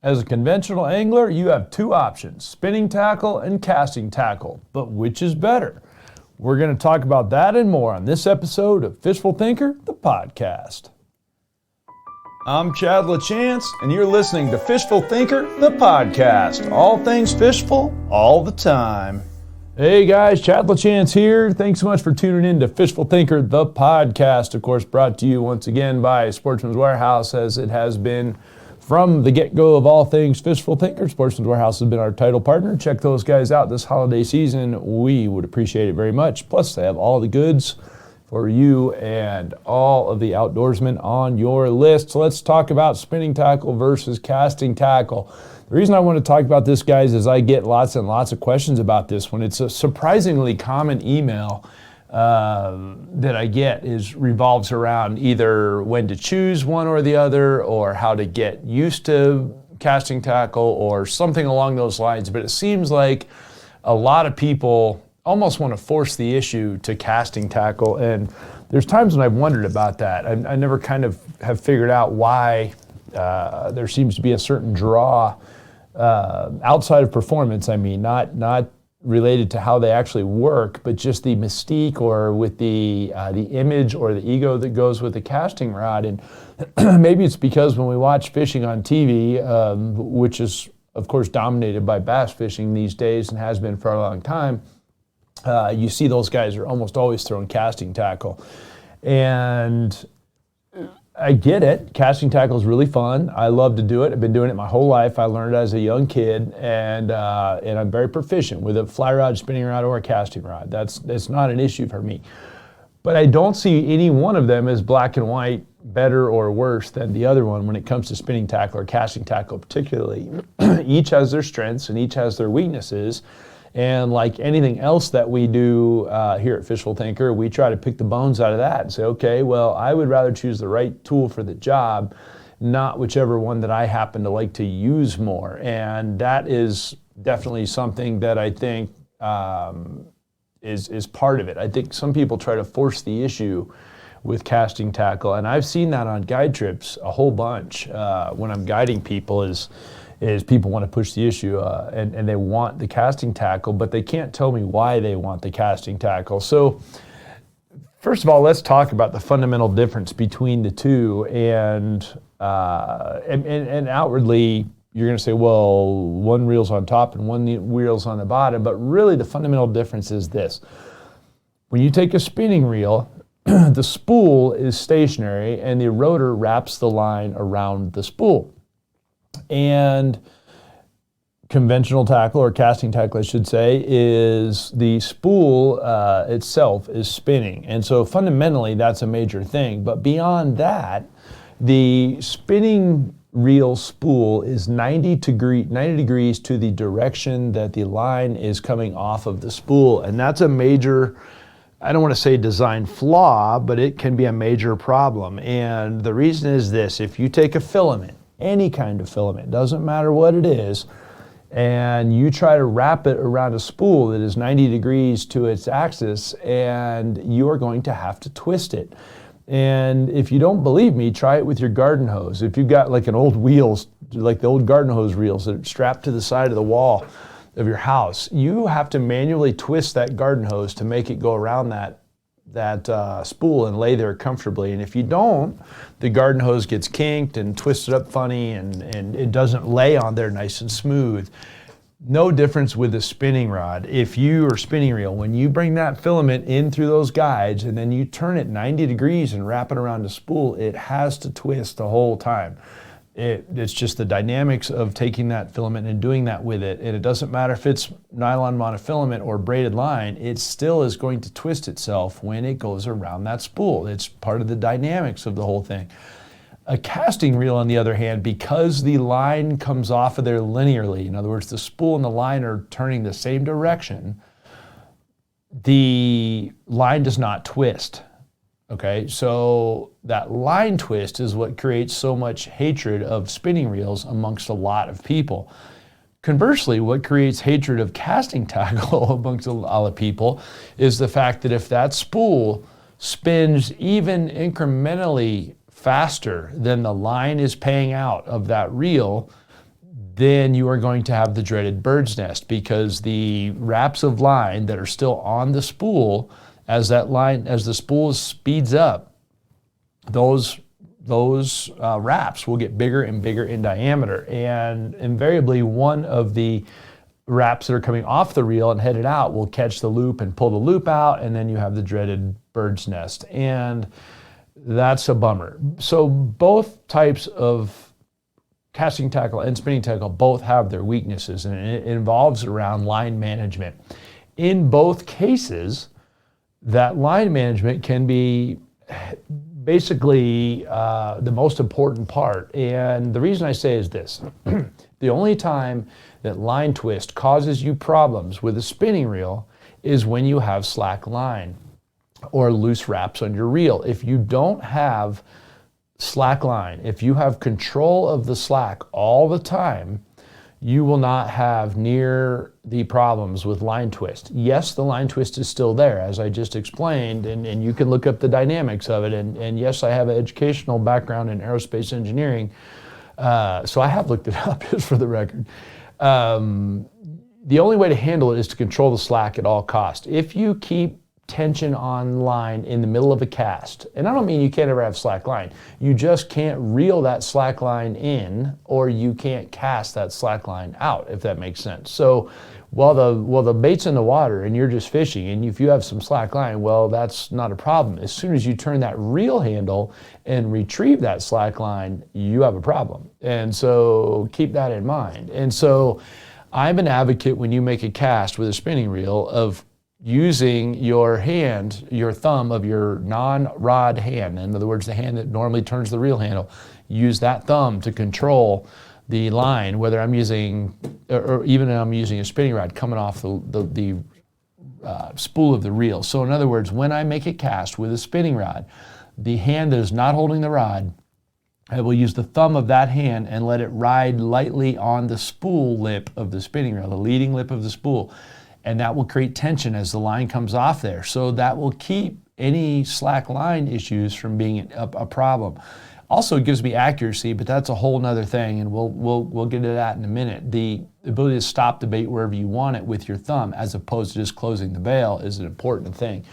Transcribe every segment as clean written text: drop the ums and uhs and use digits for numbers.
As a conventional angler, you have two options, spinning tackle and casting tackle, but which is better? We're going to talk about that and more on this episode of Fishful Thinker, the podcast. I'm Chad LaChance, and you're listening to Fishful Thinker, the podcast. All things fishful, all the time. Hey guys, Chad LaChance here. Thanks so much for tuning in to Fishful Thinker, the podcast. Of course, brought to you once again by Sportsman's Warehouse, as it has been from the get-go of all things Fishful Thinker. Sportsman's Warehouse has been our title partner. Check those guys out this holiday season. We would appreciate it very much. Plus, they have all the goods for you and all of the outdoorsmen on your list. So let's talk about spinning tackle versus casting tackle. The reason I want to talk about this, guys, is I get lots and lots of questions about this one. It's a surprisingly common email that I get revolves around either when to choose one or the other, or how to get used to casting tackle, or something along those lines. But it seems like a lot of people almost want to force the issue to casting tackle, and there's times when I've wondered about that. I never kind of have figured out why there seems to be a certain draw outside of performance. I mean, not related to how they actually work, but just the mystique, or with the image or the ego that goes with the casting rod. And maybe it's because when we watch fishing on TV, which is of course dominated by bass fishing these days and has been for a long time, you see those guys are almost always throwing casting tackle. And I get it. Casting tackle is really fun. I love to do it. I've been doing it my whole life. I learned it as a young kid, and I'm very proficient with a fly rod, spinning rod, or a casting rod. That's not an issue for me. But I don't see any one of them as black and white, better or worse than the other one when it comes to spinning tackle or casting tackle particularly. Each has their strengths and each has their weaknesses. And like anything else that we do here at Fishful Thinker, we try to pick the bones out of that and say, okay, well, I would rather choose the right tool for the job, not whichever one that I happen to like to use more. And that is definitely something that I think is part of it. I think some people try to force the issue with casting tackle, and I've seen that on guide trips a whole bunch when I'm guiding people, is people want to push the issue and they want the casting tackle, but they can't tell me why they want the casting tackle. So first of all, let's talk about the fundamental difference between the two. And outwardly, you're going to say, well, one reel's on top and one reel's on the bottom. But really, the fundamental difference is this. When you take a spinning reel, the spool is stationary and the rotor wraps the line around the spool. And conventional tackle, or casting tackle I should say, is the spool itself is spinning. And so fundamentally that's a major thing. But beyond that, the spinning reel spool is 90 degrees to the direction that the line is coming off of the spool. And that's a major, I don't want to say design flaw, but it can be a major problem. And the reason is this: if you take a filament, any kind of filament, doesn't matter what it is, and you try to wrap it around a spool that is 90 degrees to its axis, and you're going to have to twist it. And if you don't believe me, try it with your garden hose. If you've got like an old wheels, like the old garden hose reels that are strapped to the side of the wall of your house, you have to manually twist that garden hose to make it go around that spool and lay there comfortably. And if you don't, the garden hose gets kinked and twisted up funny, and it doesn't lay on there nice and smooth. No difference with a spinning rod. If you are spinning reel, when you bring that filament in through those guides and then you turn it 90 degrees and wrap it around the spool, it has to twist the whole time. It's just the dynamics of taking that filament and doing that with it. And it doesn't matter if it's nylon monofilament or braided line, it still is going to twist itself when it goes around that spool. It's part of the dynamics of the whole thing. A casting reel, on the other hand, because the line comes off of there linearly, in other words, the spool and the line are turning the same direction, the line does not twist. Okay, so that line twist is what creates so much hatred of spinning reels amongst a lot of people. Conversely, what creates hatred of casting tackle amongst a lot of people is the fact that if that spool spins even incrementally faster than the line is paying out of that reel, then you are going to have the dreaded bird's nest, because the wraps of line that are still on the spool, as the spool speeds up, those wraps will get bigger and bigger in diameter, and invariably one of the wraps that are coming off the reel and headed out will catch the loop and pull the loop out, and then you have the dreaded bird's nest, and that's a bummer. So both types of casting tackle and spinning tackle both have their weaknesses, and it involves around line management. In both cases, that line management can be basically the most important part. And the reason I say is this: the only time that line twist causes you problems with a spinning reel is when you have slack line or loose wraps on your reel. If you don't have slack line, if you have control of the slack all the time, you will not have near the problems with line twist. Yes, the line twist is still there, as I just explained, and you can look up the dynamics of it. And yes, I have an educational background in aerospace engineering, so I have looked it up, just for the record. The only way to handle it is to control the slack at all costs. If you keep tension on line in the middle of a cast, and I don't mean you can't ever have slack line, you just can't reel that slack line in, or you can't cast that slack line out, if that makes sense. So while the bait's in the water and you're just fishing, and if you have some slack line, well, that's not a problem. As soon as you turn that reel handle and retrieve that slack line, you have a problem. And so keep that in mind. And so I'm an advocate, when you make a cast with a spinning reel, of using your hand, your thumb of your non-rod hand, in other words, the hand that normally turns the reel handle, use that thumb to control the line, whether I'm using, or even I'm using a spinning rod coming off the spool of the reel. So in other words, when I make a cast with a spinning rod, the hand that is not holding the rod, I will use the thumb of that hand and let it ride lightly on the spool lip of the spinning reel, the leading lip of the spool. And that will create tension as the line comes off there. So that will keep any slack line issues from being a problem. Also, it gives me accuracy, but that's a whole nother thing, and we'll get to that in a minute. The ability to stop the bait wherever you want it with your thumb, as opposed to just closing the bail, is an important thing.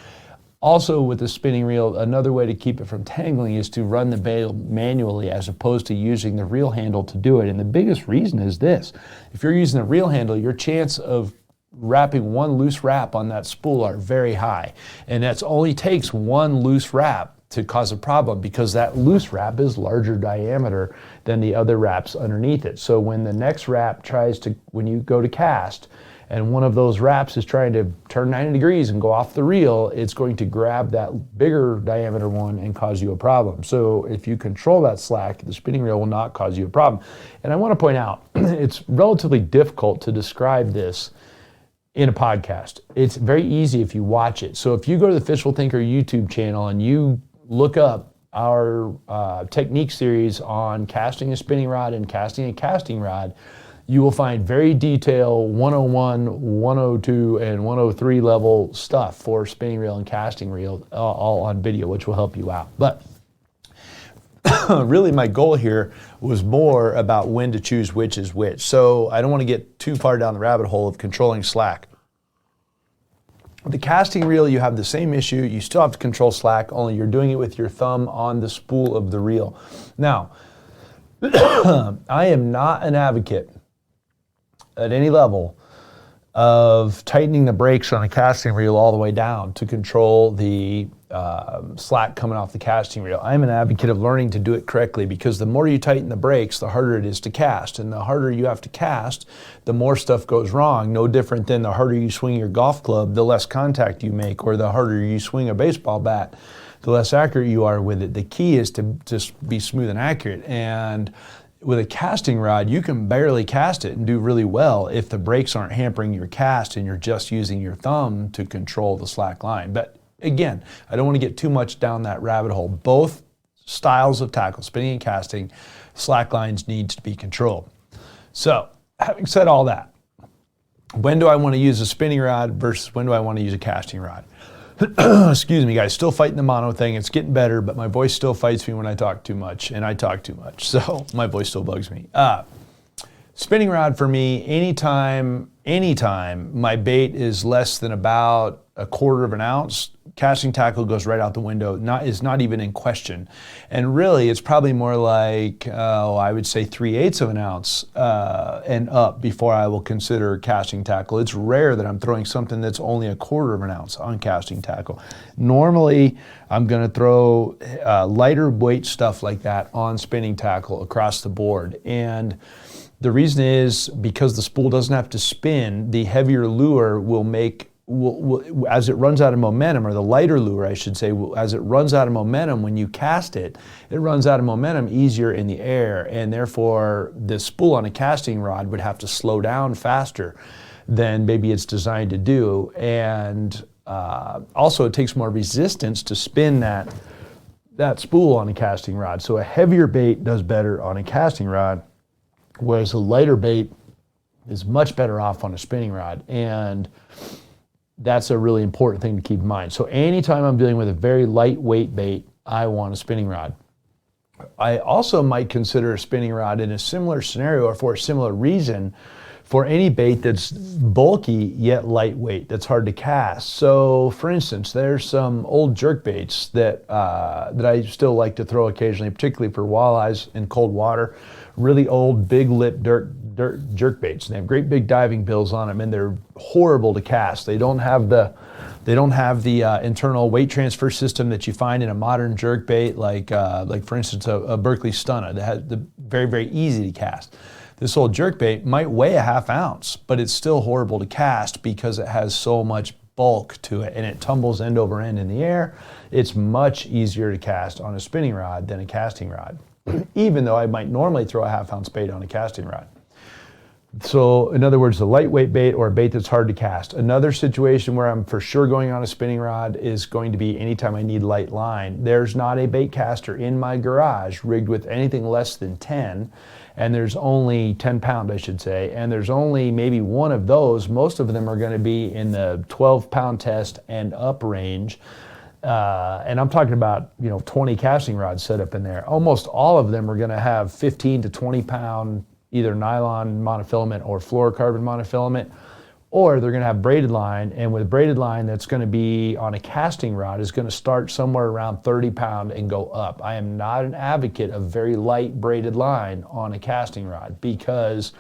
Also, with the spinning reel, another way to keep it from tangling is to run the bail manually, as opposed to using the reel handle to do it. And the biggest reason is this: if you're using the reel handle, your chance of wrapping one loose wrap on that spool are very high. And that only takes one loose wrap to cause a problem, because that loose wrap is larger diameter than the other wraps underneath it. So when the next wrap when you go to cast, and one of those wraps is trying to turn 90 degrees and go off the reel, it's going to grab that bigger diameter one and cause you a problem. So if you control that slack, the spinning reel will not cause you a problem. And I want to point out, it's relatively difficult to describe this in a podcast. It's very easy if you watch it. So if you go to the Fishful Thinker YouTube channel and you look up our technique series on casting a spinning rod and casting a casting rod, you will find very detailed 101, 102, and 103 level stuff for spinning reel and casting reel, all on video, which will help you out. But really my goal here was more about when to choose which is which. So I don't want to get too far down the rabbit hole of controlling slack. With the casting reel, you have the same issue. You still have to control slack, only you're doing it with your thumb on the spool of the reel. Now, I am not an advocate at any level of tightening the brakes on a casting reel all the way down to control the slack coming off the casting reel. I'm an advocate of learning to do it correctly, because the more you tighten the brakes, the harder it is to cast. And the harder you have to cast, the more stuff goes wrong. No different than the harder you swing your golf club, the less contact you make, or the harder you swing a baseball bat, the less accurate you are with it. The key is to just be smooth and accurate. And with a casting rod, you can barely cast it and do really well if the brakes aren't hampering your cast and you're just using your thumb to control the slack line. But again, I don't want to get too much down that rabbit hole. Both styles of tackle, spinning and casting, slack lines need to be controlled. So, having said all that, when do I want to use a spinning rod versus when do I want to use a casting rod? Excuse me, guys, still fighting the mono thing. It's getting better, but my voice still fights me when I talk too much, and I talk too much, so my voice still bugs me. Spinning rod for me, anytime my bait is less than about a quarter of an ounce, casting tackle goes right out the window. Is not even in question. And really, it's probably more like, I would say 3/8 of an ounce and up before I will consider casting tackle. It's rare that I'm throwing something that's only a quarter of an ounce on casting tackle. Normally, I'm going to throw lighter weight stuff like that on spinning tackle across the board. And the reason is because the spool doesn't have to spin, the heavier lure will as it runs out of momentum, or the lighter lure, I should say, as it runs out of momentum when you cast it, it runs out of momentum easier in the air, and therefore the spool on a casting rod would have to slow down faster than maybe it's designed to do. And also it takes more resistance to spin that spool on a casting rod. So a heavier bait does better on a casting rod, whereas a lighter bait is much better off on a spinning rod. And that's a really important thing to keep in mind. So anytime I'm dealing with a very lightweight bait, I want a spinning rod. I also might consider a spinning rod in a similar scenario or for a similar reason for any bait that's bulky yet lightweight, that's hard to cast. So for instance, there's some old jerk baits that I still like to throw occasionally, particularly for walleyes in cold water. Really old, big lip jerk baits. They have great big diving bills on them, and they're horrible to cast. They don't have the internal weight transfer system that you find in a modern jerk bait, like for instance a Berkley Stunna that has the very, very easy to cast. This old jerk bait might weigh a half ounce, but it's still horrible to cast because it has so much bulk to it, and it tumbles end over end in the air. It's much easier to cast on a spinning rod than a casting rod, even though I might normally throw a half-ounce bait on a casting rod. So in other words, a lightweight bait or a bait that's hard to cast. Another situation where I'm for sure going on a spinning rod is going to be anytime I need light line. There's not a bait caster in my garage rigged with anything less than 10, and there's only 10 pound, I should say, and there's only maybe one of those. Most of them are going to be in the 12-pound test and up range. And I'm talking about 20 casting rods set up in there. Almost all of them are going to have 15 to 20 pound either nylon monofilament or fluorocarbon monofilament, or they're going to have braided line. And with braided line, that's going to be on a casting rod is going to start somewhere around 30 pound and go up. I am not an advocate of very light braided line on a casting rod, because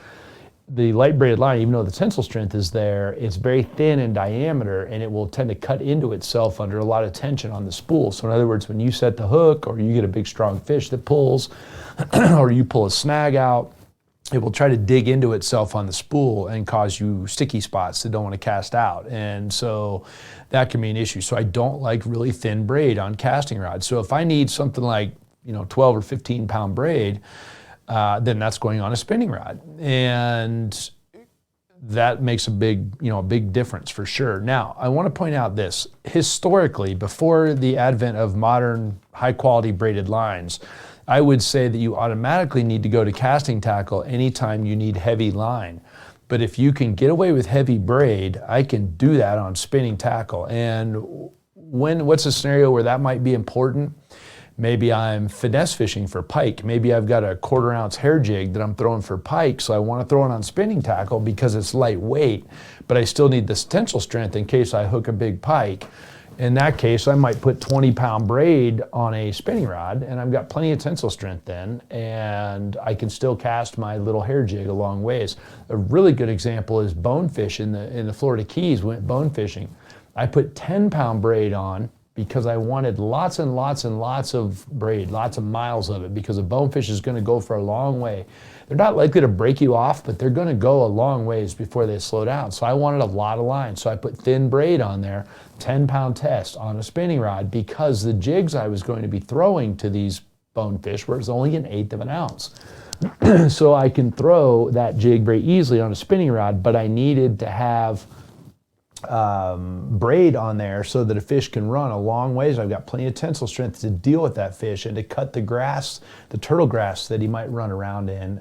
the light braided line, even though the tensile strength is there, it's very thin in diameter, and it will tend to cut into itself under a lot of tension on the spool. So in other words, when you set the hook, or you get a big strong fish that pulls, or you pull a snag out, it will try to dig into itself on the spool and cause you sticky spots that don't want to cast out. And so that can be an issue. So I don't like really thin braid on casting rods. So if I need something like 12 or 15 pound braid, then that's going on a spinning rod. And that makes a big difference for sure. Now, I want to point out this. Historically, before the advent of modern high quality braided lines, I would say that you automatically need to go to casting tackle anytime you need heavy line. But if you can get away with heavy braid, I can do that on spinning tackle. And what's a scenario where that might be important? Maybe I'm finesse fishing for pike. Maybe I've got a 1/4 ounce hair jig that I'm throwing for pike, so I want to throw it on spinning tackle because it's lightweight, but I still need this tensile strength in case I hook a big pike. In that case, I might put 20 pound braid on a spinning rod, and I've got plenty of tensile strength then, and I can still cast my little hair jig a long ways. A really good example is bonefish in the Florida Keys. Went bone fishing. I put 10 pound braid on because I wanted lots and lots and lots of braid, lots of miles of it, because a bonefish is going to go for a long way. They're not likely to break you off, but they're going to go a long ways before they slow down. So I wanted a lot of line. So I put thin braid on there, 10 pound test on a spinning rod, because the jigs I was going to be throwing to these bonefish was only 1/8 of an ounce. So I can throw that jig very easily on a spinning rod, but I needed to have braid on there so that a fish can run a long ways. I've got plenty of tensile strength to deal with that fish and to cut the grass, the turtle grass that he might run around in.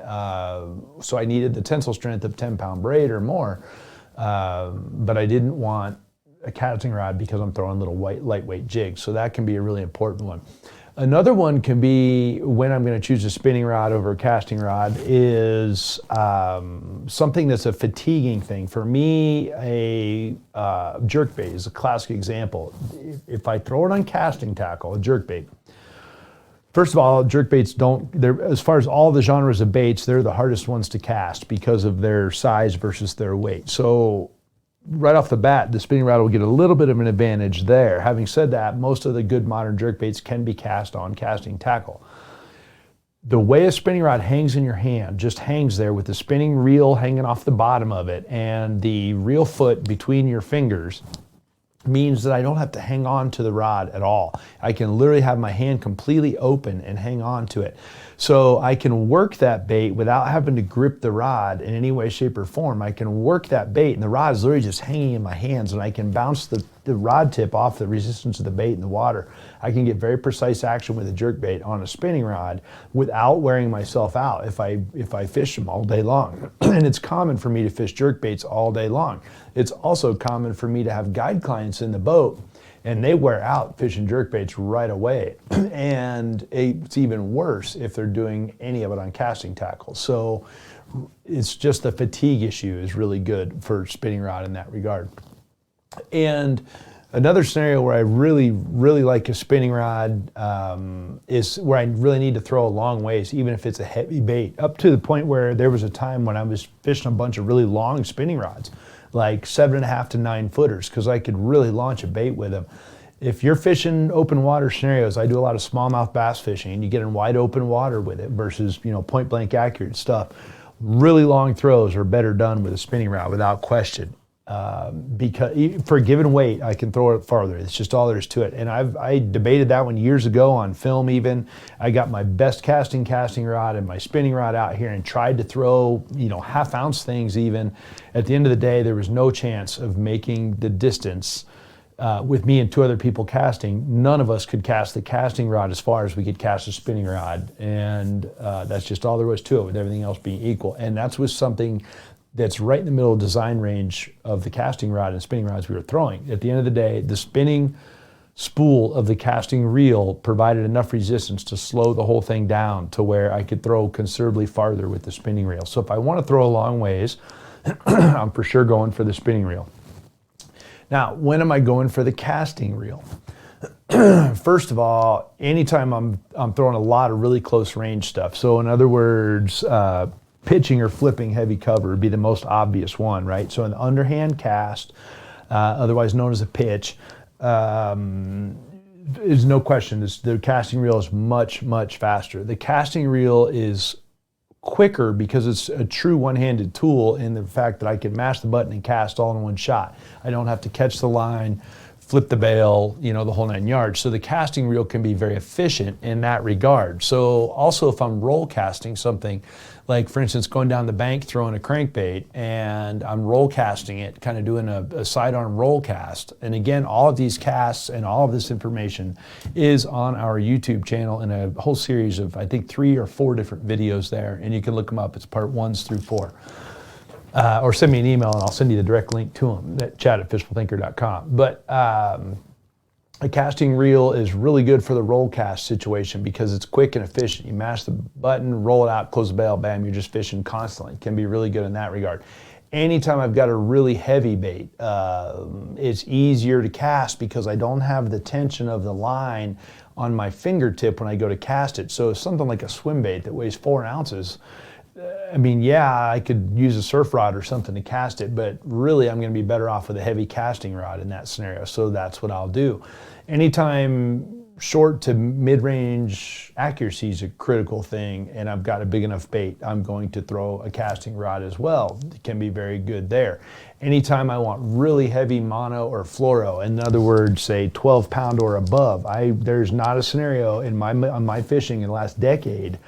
So I needed the tensile strength of 10 pound braid or more, but I didn't want a casting rod because I'm throwing little lightweight jigs. So that can be a really important one. Another one can be when I'm going to choose a spinning rod over a casting rod is something that's a fatiguing thing. For me, a jerkbait is a classic example. If I throw it on casting tackle, a jerkbait, first of all, jerkbaits as far as all the genres of baits, they're the hardest ones to cast because of their size versus their weight. So right off the bat, the spinning rod will get a little bit of an advantage there. Having said that, most of the good modern jerkbaits can be cast on casting tackle. The way a spinning rod hangs in your hand, just hangs there with the spinning reel hanging off the bottom of it and the reel foot between your fingers, means that I don't have to hang on to the rod at all. I can literally have my hand completely open and hang on to it. So I can work that bait without having to grip the rod in any way, shape, or form. I can work that bait and the rod is literally just hanging in my hands, and I can bounce the rod tip off the resistance of the bait in the water. I can get very precise action with a jerk bait on a spinning rod without wearing myself out if I fish them all day long. And it's common for me to fish jerk baits all day long. It's also common for me to have guide clients in the boat and they wear out fishing jerkbaits right away. And it's even worse if they're doing any of it on casting tackle. So it's just the fatigue issue is really good for spinning rod in that regard. And another scenario where I really, really like a spinning rod is where I really need to throw a long ways, even if it's a heavy bait, up to the point where there was a time when I was fishing a bunch of really long spinning rods, like 7.5 to 9 footers, because I could really launch a bait with them. If you're fishing open water scenarios, I do a lot of smallmouth bass fishing, and you get in wide open water with it versus, point blank accurate stuff. Really long throws are better done with a spinning rod without question. Because for a given weight, I can throw it farther. It's just all there is to it. And I debated that one years ago on film even. I got my best casting rod and my spinning rod out here and tried to throw, half-ounce things even. At the end of the day, there was no chance of making the distance with me and 2 other people casting. None of us could cast the casting rod as far as we could cast a spinning rod. And that's just all there was to it, with everything else being equal. And that's with something that's right in the middle of design range of the casting rod and spinning rods we were throwing. At the end of the day, the spinning spool of the casting reel provided enough resistance to slow the whole thing down to where I could throw considerably farther with the spinning reel. So if I want to throw a long ways, I'm for sure going for the spinning reel. Now, when am I going for the casting reel? First of all, anytime I'm throwing a lot of really close range stuff. So in other words, pitching or flipping heavy cover would be the most obvious one, right? So an underhand cast, otherwise known as a pitch, is no question. The casting reel is much, much faster. The casting reel is quicker because it's a true one-handed tool in the fact that I can mash the button and cast all in one shot. I don't have to catch the line, flip the bail, the whole 9 yards. So the casting reel can be very efficient in that regard. So also if I'm roll casting something, like for instance, going down the bank, throwing a crankbait, and I'm roll casting it, kind of doing a sidearm roll cast. And again, all of these casts and all of this information is on our YouTube channel in a whole series of, I think, 3 or 4 different videos there. And you can look them up. It's part 1s through 4. Or send me an email and I'll send you the direct link to them at chat@fishfulthinker.com. But a casting reel is really good for the roll cast situation because it's quick and efficient. You mash the button, roll it out, close the bail, bam, you're just fishing constantly. It can be really good in that regard. Anytime I've got a really heavy bait, it's easier to cast because I don't have the tension of the line on my fingertip when I go to cast it. So something like a swim bait that weighs 4 ounces, I could use a surf rod or something to cast it, but really I'm going to be better off with a heavy casting rod in that scenario. So that's what I'll do. Anytime short to mid-range accuracy is a critical thing, and I've got a big enough bait, I'm going to throw a casting rod as well. It can be very good there. Anytime I want really heavy mono or fluoro, in other words, say 12 pound or above, there's not a scenario on my fishing in the last decade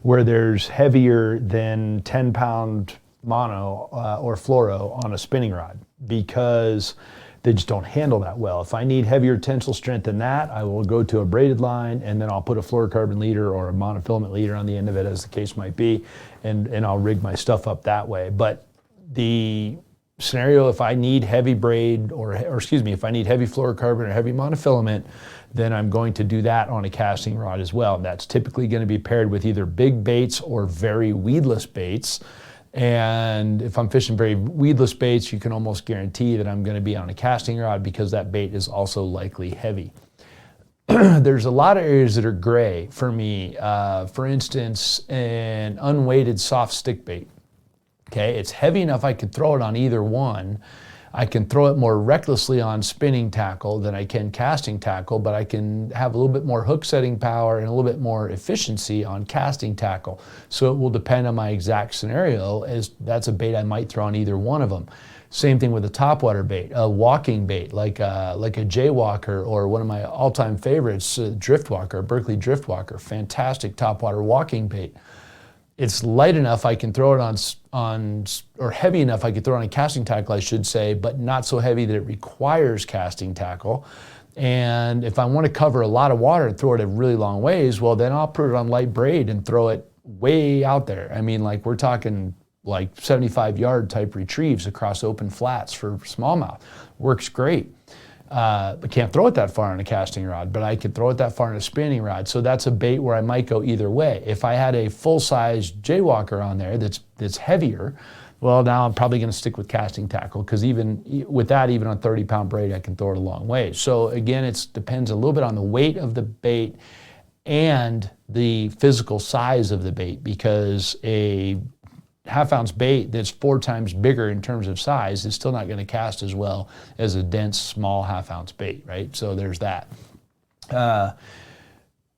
where there's heavier than 10 pound mono or fluoro on a spinning rod, because they just don't handle that well. If I need heavier tensile strength than that, I will go to a braided line, and then I'll put a fluorocarbon leader or a monofilament leader on the end of it, as the case might be, and I'll rig my stuff up that way. But the scenario, if I need heavy braid or excuse me, if I need heavy fluorocarbon or heavy monofilament, then I'm going to do that on a casting rod as well. That's typically going to be paired with either big baits or very weedless baits. And if I'm fishing very weedless baits, you can almost guarantee that I'm going to be on a casting rod because that bait is also likely heavy. There's a lot of areas that are gray for me. For instance, an unweighted soft stick bait. Okay, it's heavy enough I could throw it on either one. I can throw it more recklessly on spinning tackle than I can casting tackle, but I can have a little bit more hook setting power and a little bit more efficiency on casting tackle. So it will depend on my exact scenario, as that's a bait I might throw on either one of them. Same thing with a topwater bait, a walking bait like a Jaywalker, or one of my all-time favorites, Driftwalker, Berkley Driftwalker, fantastic topwater walking bait. It's light enough I can throw it on, or heavy enough I can throw it on a casting tackle, I should say, but not so heavy that it requires casting tackle. And if I want to cover a lot of water and throw it a really long ways, well, then I'll put it on light braid and throw it way out there. I mean, like, we're talking like 75-yard type retrieves across open flats for smallmouth. Works great. I can't throw it that far on a casting rod, but I can throw it that far on a spinning rod. So that's a bait where I might go either way. If I had a full-size Jaywalker on there that's heavier, well, now I'm probably going to stick with casting tackle, because even with that, even on 30-pound braid, I can throw it a long way. So again, it depends a little bit on the weight of the bait and the physical size of the bait, because a half-ounce bait that's 4 times bigger in terms of size is still not going to cast as well as a dense, small half-ounce bait, right? So there's that.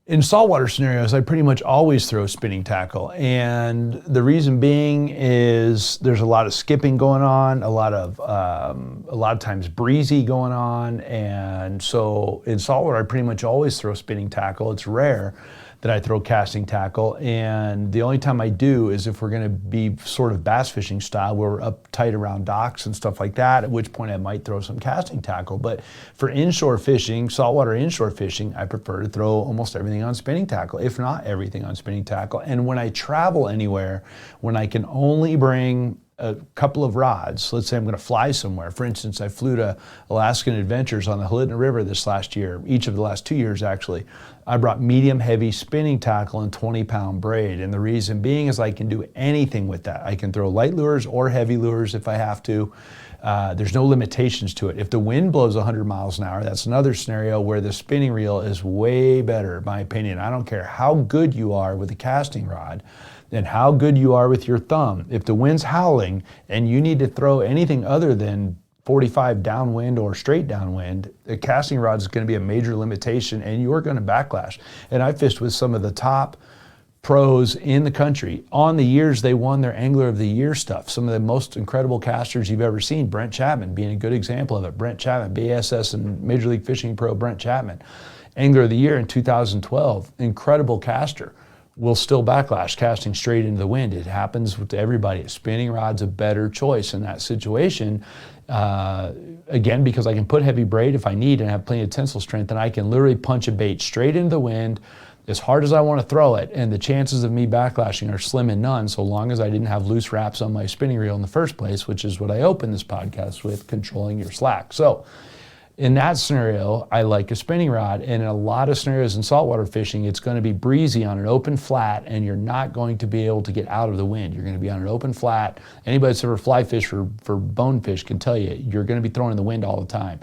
In saltwater scenarios, I pretty much always throw spinning tackle, and the reason being is there's a lot of skipping going on, a lot of times breezy going on, and so in saltwater, I pretty much always throw spinning tackle. It's rare that I throw casting tackle, and the only time I do is if we're going to be sort of bass fishing style, where we're up tight around docks and stuff like that, at which point I might throw some casting tackle. But for inshore fishing, saltwater inshore fishing, I prefer to throw almost everything on spinning tackle, if not everything on spinning tackle. And when I travel anywhere, when I can only bring a couple of rods, let's say I'm going to fly somewhere. For instance, I flew to Alaskan Adventures on the Halidna River this last year, each of the last 2 years actually. I brought medium heavy spinning tackle and 20-pound braid, and the reason being is I can do anything with that. I can throw light lures or heavy lures if I have to. There's no limitations to it. If the wind blows 100 miles an hour, that's another scenario where the spinning reel is way better, in my opinion. I don't care how good you are with a casting rod and how good you are with your thumb. If the wind's howling and you need to throw anything other than 45 downwind or straight downwind, the casting rod is going to be a major limitation, and you're going to backlash. And I fished with some of the top pros in the country on the years they won their Angler of the Year stuff. Some of the most incredible casters you've ever seen, Brent Chapman being a good example of it. Brent Chapman, BASS and Major League Fishing pro Brent Chapman, Angler of the Year in 2012, incredible caster. Will still backlash casting straight into the wind. It happens with everybody. A spinning rod's a better choice in that situation. Again, because I can put heavy braid if I need and have plenty of tensile strength, and I can literally punch a bait straight into the wind as hard as I want to throw it, and the chances of me backlashing are slim and none, so long as I didn't have loose wraps on my spinning reel in the first place, which is what I opened this podcast with, controlling your slack. So in that scenario, I like a spinning rod, and in a lot of scenarios in saltwater fishing, it's going to be breezy on an open flat, and you're not going to be able to get out of the wind. You're going to be on an open flat. Anybody that's ever fly fished for bonefish can tell you, you're going to be thrown in the wind all the time.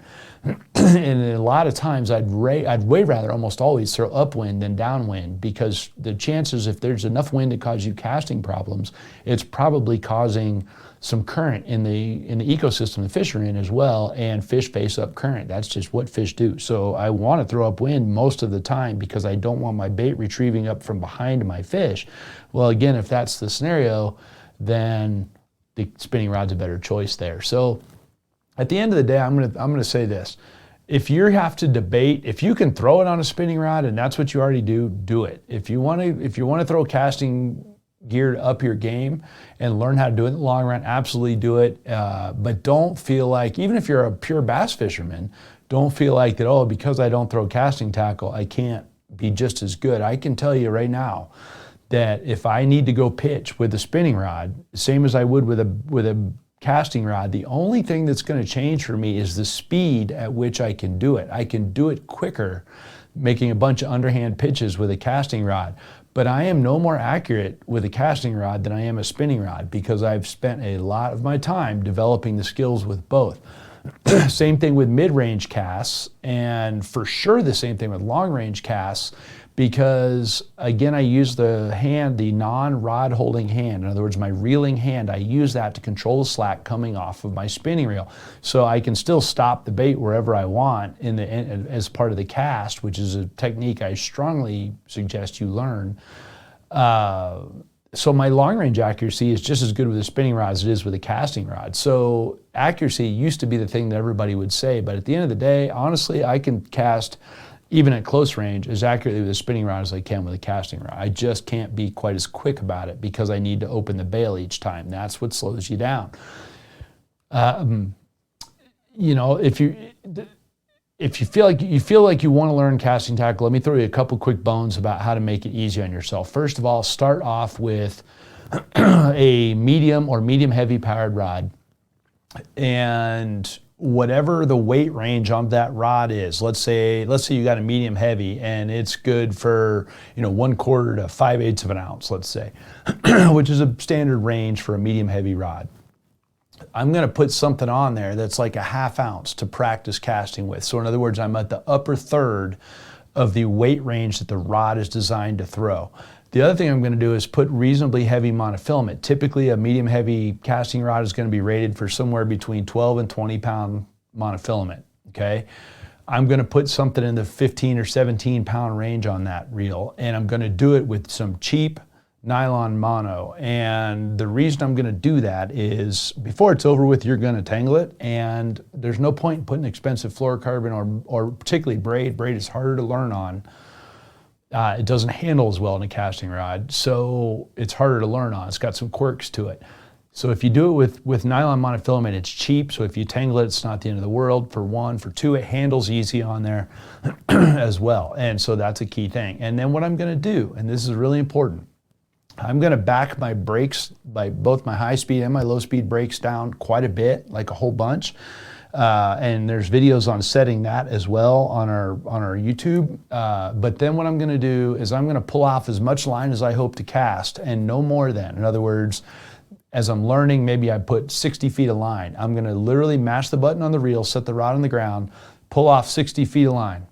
And a lot of times, I'd way rather almost always throw upwind than downwind, because the chances, if there's enough wind to cause you casting problems, it's probably causing some current in the ecosystem the fish are in as well, and fish face up current. That's just what fish do. So I want to throw upwind most of the time because I don't want my bait retrieving up from behind my fish. Well, again, if that's the scenario, then the spinning rod's a better choice there. So at the end of the day, I'm gonna say this. If you have to debate, if you can throw it on a spinning rod and that's what you already do it. If you want to throw casting gear to up your game and learn how to do it in the long run, absolutely do it. But don't feel like, even if you're a pure bass fisherman, don't feel like that, oh, because I don't throw casting tackle, I can't be just as good. I can tell you right now that if I need to go pitch with a spinning rod, same as I would with a casting rod, the only thing that's going to change for me is the speed at which I can do it. I can do it quicker, making a bunch of underhand pitches with a casting rod. But I am no more accurate with a casting rod than I am a spinning rod because I've spent a lot of my time developing the skills with both. Same thing with mid-range casts, and for sure the same thing with long-range casts, because again, I use the hand, the non-rod holding hand. In other words, my reeling hand, I use that to control the slack coming off of my spinning reel. So I can still stop the bait wherever I want as part of the cast, which is a technique I strongly suggest you learn. So my long range accuracy is just as good with a spinning rod as it is with a casting rod. So accuracy used to be the thing that everybody would say, but at the end of the day, honestly, I can cast even at close range as accurately with a spinning rod as I can with a casting rod. I just can't be quite as quick about it because I need to open the bail each time. That's what slows you down. If you feel like you want to learn casting tackle, let me throw you a couple quick bones about how to make it easy on yourself. First of all, start off with a medium or medium heavy powered rod, and whatever the weight range on that rod is. Let's say you got a medium heavy and it's good for 1/4 to 5/8 of an ounce, let's say, which is a standard range for a medium heavy rod. I'm going to put something on there that's like a 1/2 ounce to practice casting with. So in other words, I'm at the upper third of the weight range that the rod is designed to throw. The other thing I'm going to do is put reasonably heavy monofilament. Typically a medium heavy casting rod is going to be rated for somewhere between 12 and 20 pound monofilament, okay? I'm going to put something in the 15 or 17 pound range on that reel, and I'm going to do it with some cheap nylon mono. And the reason I'm going to do that is before it's over with, you're going to tangle it, and there's no point in putting expensive fluorocarbon or particularly braid. Braid is harder to learn on. It doesn't handle as well in a casting rod, so it's harder to learn on. It's got some quirks to it. So if you do it with nylon monofilament, it's cheap. So if you tangle it, it's not the end of the world, for one. For two, it handles easy on there as well. And so that's a key thing. And then what I'm going to do, and this is really important, I'm going to back my brakes, by both my high speed and my low speed brakes, down quite a bit, like a whole bunch. And there's videos on setting that as well on our YouTube. But then what I'm going to do is I'm going to pull off as much line as I hope to cast, and no more than. In other words, as I'm learning, maybe I put 60 feet of line. I'm going to literally mash the button on the reel, set the rod on the ground, pull off 60 feet of line.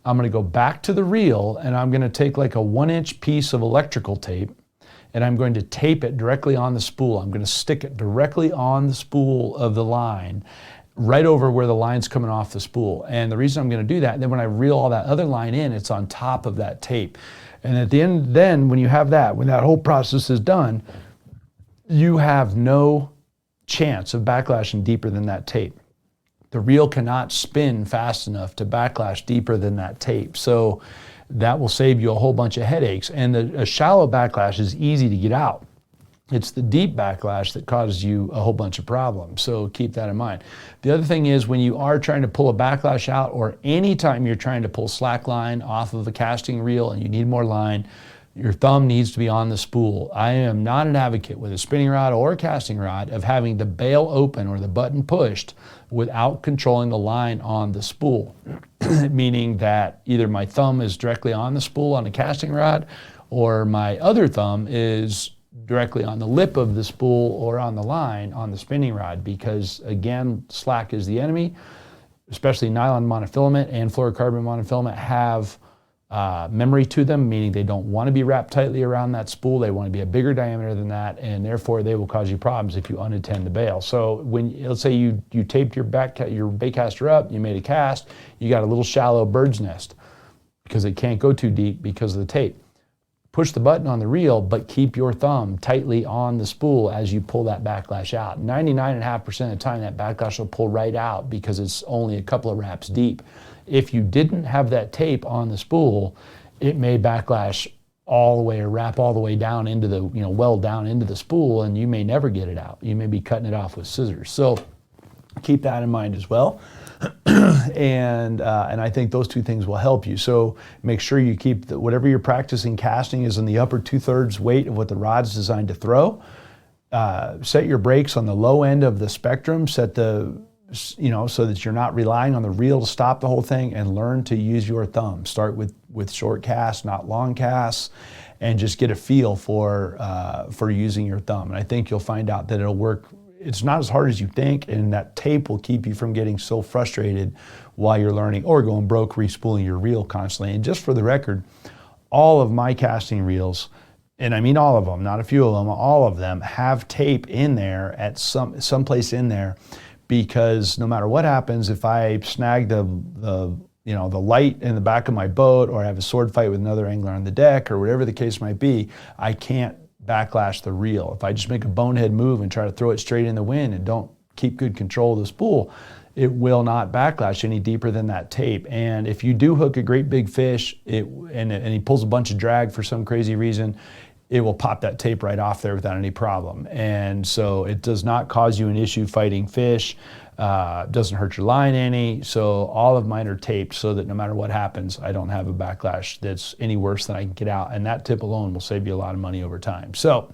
I'm going to go back to the reel, and I'm going to take like a 1-inch piece of electrical tape, and I'm going to tape it directly on the spool. I'm going to stick it directly on the spool of the line, right over where the line's coming off the spool. And the reason I'm going to do that, then when I reel all that other line in, it's on top of that tape. And at the end, then when you have that, when that whole process is done, you have no chance of backlashing deeper than that tape. The reel cannot spin fast enough to backlash deeper than that tape. So that will save you a whole bunch of headaches. And a shallow backlash is easy to get out. It's the deep backlash that causes you a whole bunch of problems. So keep that in mind. The other thing is, when you are trying to pull a backlash out, or anytime you're trying to pull slack line off of a casting reel and you need more line, your thumb needs to be on the spool. I am not an advocate with a spinning rod or a casting rod of having the bail open or the button pushed without controlling the line on the spool. Meaning that either my thumb is directly on the spool on a casting rod, or my other thumb is directly on the lip of the spool or on the line on the spinning rod, because again, slack is the enemy. Especially nylon monofilament and fluorocarbon monofilament have memory to them, meaning they don't want to be wrapped tightly around that spool. They want to be a bigger diameter than that, and therefore they will cause you problems if you unattend the bail. So when, let's say you taped your bait caster up, you made a cast, you got a little shallow bird's nest because it can't go too deep because of the tape. Push the button on the reel, but keep your thumb tightly on the spool as you pull that backlash out. 99.5% of the time that backlash will pull right out because it's only a couple of wraps deep. If you didn't have that tape on the spool, it may backlash all the way or wrap all the way down into the, well down into the spool, and you may never get it out. You may be cutting it off with scissors. So keep that in mind as well. And I think those two things will help you. So make sure you keep whatever you're practicing casting is in the upper 2/3 weight of what the rod's designed to throw. set your brakes on the low end of the spectrum, so that you're not relying on the reel to stop the whole thing, and learn to use your thumb. Start with short casts, not long casts, and just get a feel for using your thumb. And I think you'll find out that it'll work. It's not as hard as you think, and that tape will keep you from getting so frustrated while you're learning or going broke respooling your reel constantly. And just for the record, all of my casting reels, and I mean all of them, not a few of them, all of them have tape in there at some place in there, because no matter what happens, if I snag the light in the back of my boat, or I have a sword fight with another angler on the deck, or whatever the case might be, I can't backlash the reel. If I just make a bonehead move and try to throw it straight in the wind and don't keep good control of the spool, it will not backlash any deeper than that tape. And if you do hook a great big fish and he pulls a bunch of drag for some crazy reason, it will pop that tape right off there without any problem. And so it does not cause you an issue fighting fish, doesn't hurt your line any. So all of mine are taped so that no matter what happens, I don't have a backlash that's any worse than I can get out. And that tip alone will save you a lot of money over time. So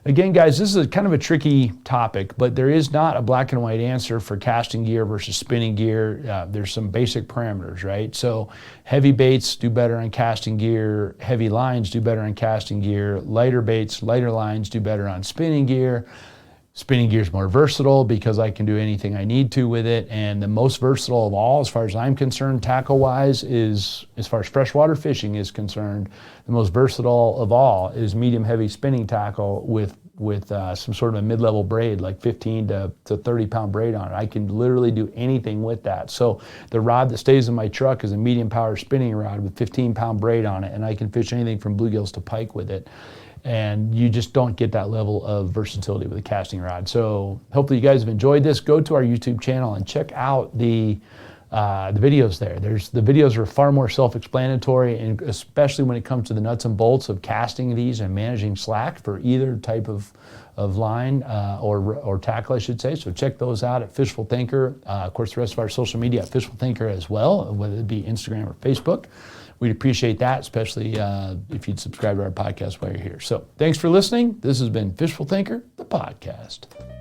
again, guys, this is kind of a tricky topic, but there is not a black and white answer for casting gear versus spinning gear. There's some basic parameters, right? So heavy baits do better on casting gear, heavy lines do better on casting gear, lighter baits, lighter lines do better on spinning gear. Spinning gear is more versatile because I can do anything I need to with it. And the most versatile of all, as far as I'm concerned, tackle-wise, is, as far as freshwater fishing is concerned, the most versatile of all is medium-heavy spinning tackle with some sort of a mid-level braid, like 15 to 30-pound braid on it. I can literally do anything with that. So the rod that stays in my truck is a medium-power spinning rod with 15-pound braid on it, and I can fish anything from bluegills to pike with it. And you just don't get that level of versatility with a casting rod. So hopefully you guys have enjoyed this. Go to our YouTube channel and check out the videos there. The videos are far more self-explanatory, and especially when it comes to the nuts and bolts of casting these and managing slack for either type of line or tackle, I should say. So check those out at Fishful Thinker. Of course, the rest of our social media at Fishful Thinker as well, whether it be Instagram or Facebook. We'd appreciate that, especially if you'd subscribe to our podcast while you're here. So thanks for listening. This has been Fishful Thinker, the podcast.